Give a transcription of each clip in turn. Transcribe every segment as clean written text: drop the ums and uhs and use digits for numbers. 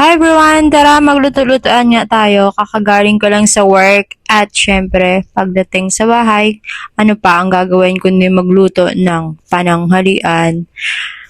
Hi everyone! Tara, magluto-lutoan nga tayo. Kakagaling ko lang sa work at syempre, pagdating sa bahay, ano pa ang gagawin kundi magluto ng pananghalian.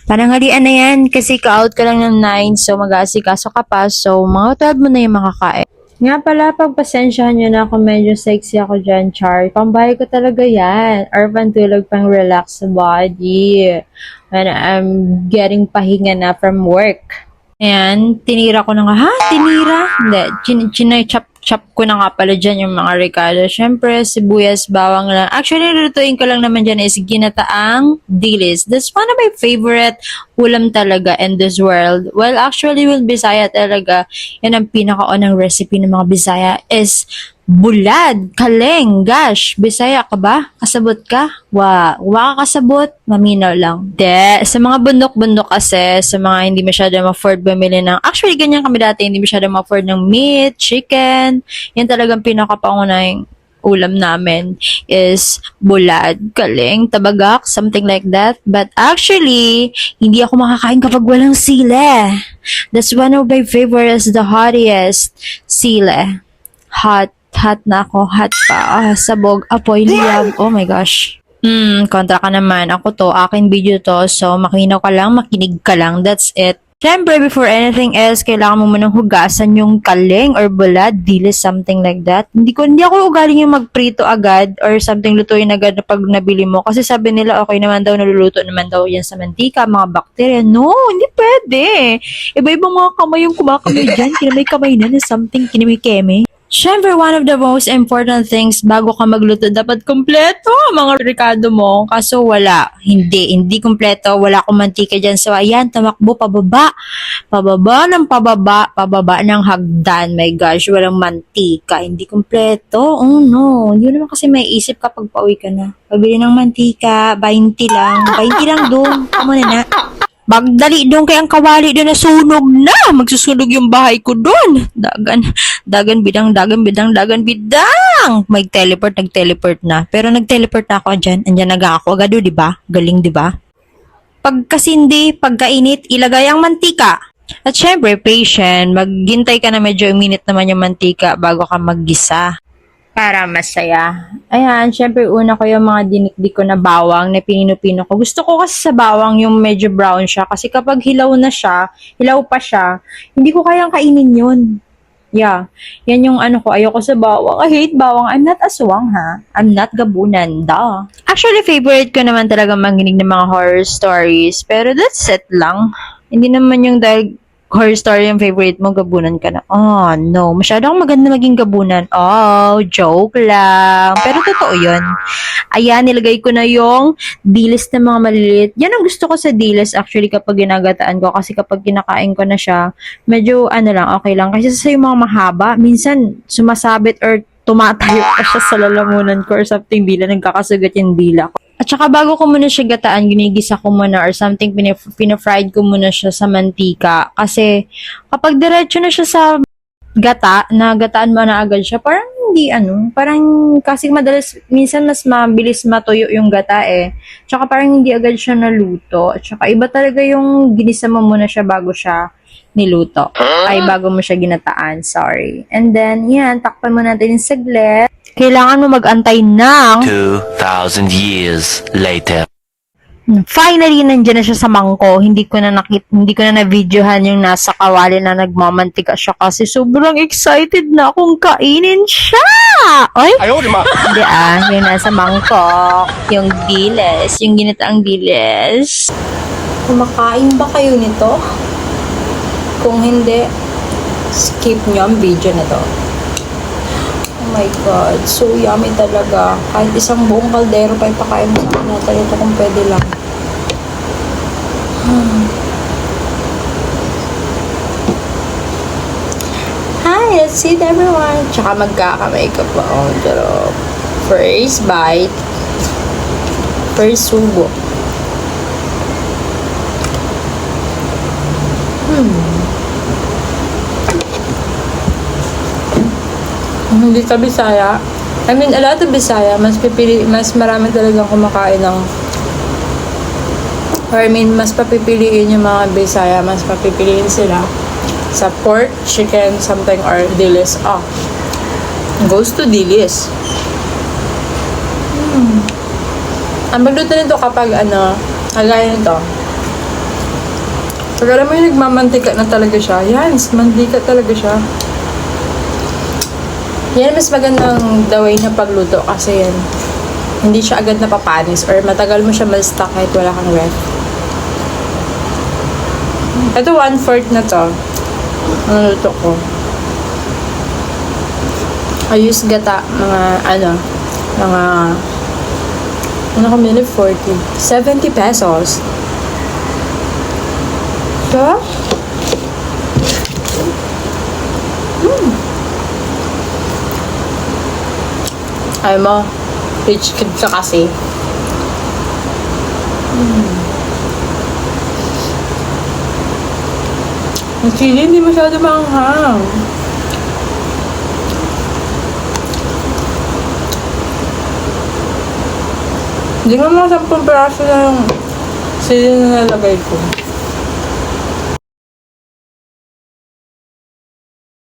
Pananghalian na yan kasi ka-out ka lang ng 9 so mag-aasikaso ka pa so mga 12 mo na yung makakain. Nga pala, pagpasensyahan nyo na kung medyo sexy ako dyan, Char. Pambahay ko talaga yan. Or pantulog pang relax sa body. When I'm getting pahinga na from work. Ayan, tinira ko na nga. Ha? Tinira? Hindi. Chop ko na nga pala dyan yung mga ricado. Siyempre, sibuyas, bawang lang. Actually, lulutuin ko lang naman dyan is ginataang dilis. That's one of my favorite ulam talaga in this world. Well, actually, with Bisaya talaga, yan ang pinaka-unang recipe ng mga Bisaya is bulad, kaleng, gosh, Bisaya ka ba? Kasabot ka? Wa ka kasabot, maminaw lang. Sa mga bundok-bundok kasi, sa mga hindi masyado ma-afford bumili ng, actually, ganyan kami dati, hindi masyado ma-afford ng meat, chicken, yan talagang pinaka-pangunahing ulam namin is bulad, kaleng, tabagak, something like that. But actually, hindi ako makakain kapag walang sile. That's one of my favorites, the hottest, sile. Hot na ako. Hot pa. Sabog. Apoy. Liyab. Oh my gosh. Kontra ka naman. Ako to. Akin video to. So, makinaw ka lang. Makinig ka lang. That's it. Siyempre, before anything else, kailangan mo munang hugasan yung kaleng or bulad, dilis, something like that. Hindi ako ugaling yung magprito agad or something lutuin agad na pag nabili mo. Kasi sabi nila, okay naman daw, naluluto naman daw yan sa mantika, mga bakterya. No, hindi pwede. Iba-ibang mga kamay yung kumakamay dyan. Kinamay-kamay na something, kinamay-keme. Siyempre, one of the most important things bago ka magluto, dapat kompleto mga ricado mo. Kaso wala. Hindi kompleto. Wala akong mantika dyan. So, ayan, tamakbo, pababa. Pababa ng hagdan. My gosh, walang mantika. Hindi kompleto. Oh, no. Hindi naman kasi may isip kapag pauwi ka na. Pabili ng mantika, 20 lang. 20 lang doon. Kamo na. Magdali doon kay ang kawali doon na sunog na. Magsusunog yung bahay ko doon. Dagan bidang. Nag-teleport na. Pero nag-teleport na ako dyan. Andyan ako agad, di ba? Galing, di ba? Pagkasindi, pagkainit, ilagay ang mantika. At syempre, patient. Maghintay ka na medyo minute naman yung mantika bago ka maggisa. Para masaya. Ayan, syempre una ko yung mga dinikdik ko na bawang na pinino-pino ko. Gusto ko kasi sa bawang yung medyo brown siya kasi kapag hilaw pa siya, hindi ko kayang kainin yun. Yeah, yan yung ano ko, ayoko sa bawang. I hate bawang. I'm not aswang ha. I'm not gabunan. Duh. Actually, favorite ko naman talaga manginig ng mga horror stories. Pero that's it lang. Hindi naman yung dahil horror story yung favorite mo, gabunan ka na. Oh, no. Masyado akong maganda maging gabunan. Oh, joke lang. Pero totoo yun. Ayan, nilagay ko na yung dilis na mga maliliit. Yan ang gusto ko sa dilis actually kapag ginagataan ko. Kasi kapag kinakain ko na siya, medyo okay lang. Kasi sa yung mga mahaba, minsan sumasabit or tumatayo pa siya sa lalamunan ko or something dila. Nagkakasugat yung dila ko. At saka bago ko muna siya gataan, ginigisa ko muna or something, pinafried ko muna siya sa mantika. Kasi kapag diretso na siya sa gata, na gataan mo na agad siya, parang hindi parang kasi madalas, minsan mas mabilis matuyo yung gata eh. Tsaka parang hindi agad siya naluto. At saka iba talaga yung ginisa mo muna siya bago siya niluto. Ay, bago mo siya ginataan, sorry. And then, yan, takpan mo natin yung saglit. Kailangan mo mag-antay ng 2,000 years later. Finally, nandiyan na siya sa mangko. Hindi ko na na-videohan yung nasa kawali na nagmamantika siya kasi sobrang excited na akong kainin siya. Oy? Ayaw, di ma. Hindi yung nasa mangkok. Yung diles, yung ginataang diles. Kumakain ba kayo nito? Kung hindi, skip nyo ang video na to. Oh my God, so yummy talaga. Kahit isang buong kaldero pa ipakain mo sa akin natin ito kung pwede lang. Hi, that's it everyone. Tsaka magkakamay-up pa. Oh, pero first bite. First subo. Hindi ka Bisaya. I mean, a lot of Bisaya, mas marami talagang kumakain ng or I mean, mas papipiliin yung mga Bisaya, mas papipiliin sila sa pork, chicken, something, or dilis. Goes to dilis. Ang magluto nito kapag kagaya nito. Pag alam mo yung nagmamantika na talaga siya, yan, mantika talaga siya. Yan mas magandang the way na pagluto kasi yan, hindi siya agad napapanis or matagal mo siya ma-stock kahit wala kang ref. Ito 1/4 na to. Ang luto ko. I use gata, mga kami 40. 70 pesos. Diba? Ay mo, rich kid ka kasi. Ang chili, hindi masyado maanghang. Hindi nga mga 10 piraso na yung sili na nalagay ko.